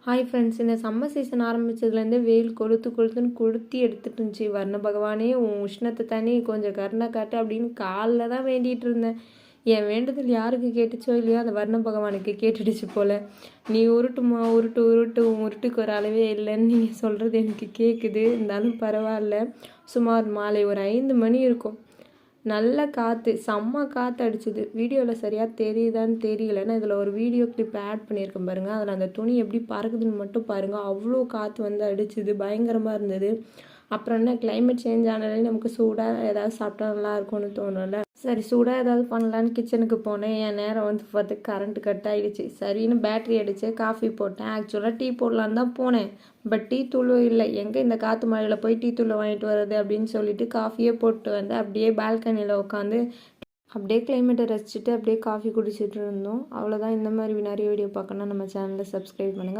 Hi friends, இந்த summer season ஆரம்பித்ததுலேருந்து வெயில் கொளுத்துன்னு கொளுத்தி எடுத்துட்டு இருந்துச்சு. வர்ண பகவானே உன் உஷ்ணத்தை தண்ணி கொஞ்சம் கருணை காட்டு அப்படின்னு காலில் தான் வேண்டிகிட்டு இருந்தேன். என் வேண்டுதல் யாருக்கு கேட்டுச்சோ இல்லையோ அந்த வர்ண பகவானுக்கு கேட்டுடுச்சு போல். நீ உருட்டுமா உருட்டு உருட்டு உருட்டுக்கு ஒரு அளவே இல்லைன்னு நீங்கள் சொல்கிறது எனக்கு கேட்குது. இருந்தாலும் பரவாயில்ல. சுமார் மாலை ஒரு 5 மணி இருக்கும். நல்ல காற்று, செம்ம காற்று அடிச்சுது. வீடியோவில் சரியாக தெரியுதான்னு தெரியலன்னா இதில் ஒரு வீடியோ கிளிப் ஆட் பண்ணியிருக்கேன் பாருங்கள். அதில் அந்த துணி எப்படி பறக்குதுன்னு மட்டும் பாருங்கள். அவ்வளோ காற்று வந்து அடிச்சுது, பயங்கரமாக இருந்தது. அப்புறம் என்ன, கிளைமேட் சேஞ்ச் ஆனாலே நமக்கு சூடாக ஏதாவது சாப்பிட்டா நல்லா இருக்கும்னு தோணும்ல. சரி, சூடாக ஏதாவது பண்ணலான்னு கிச்சனுக்கு போனேன். என் நேரம் வந்து பார்த்து கரண்ட் கட் ஆகிடுச்சு. சரின்னு பேட்ரி அடித்து காஃபி போட்டேன். ஆக்சுவலாக டீ போடலான்னு தான் போனேன். பட் டீ தூள் இல்லை. எங்கே இந்த காற்று மழையில் போய் டீ தூளை வாங்கிட்டு வர்றது அப்படின்னு சொல்லிட்டு காஃபியே போட்டு வந்து அப்படியே பால்கனியில் உட்காந்து அப்படியே கிளைமேட்டை ரசிச்சுட்டு அப்படியே காஃபி குடிச்சிட்டு இருந்தோம். அவ்வளோதான். இந்த மாதிரி நிறைய வீடியோ பார்க்கணுன்னா நம்ம சேனலை சப்ஸ்கிரைப் பண்ணுங்கள்.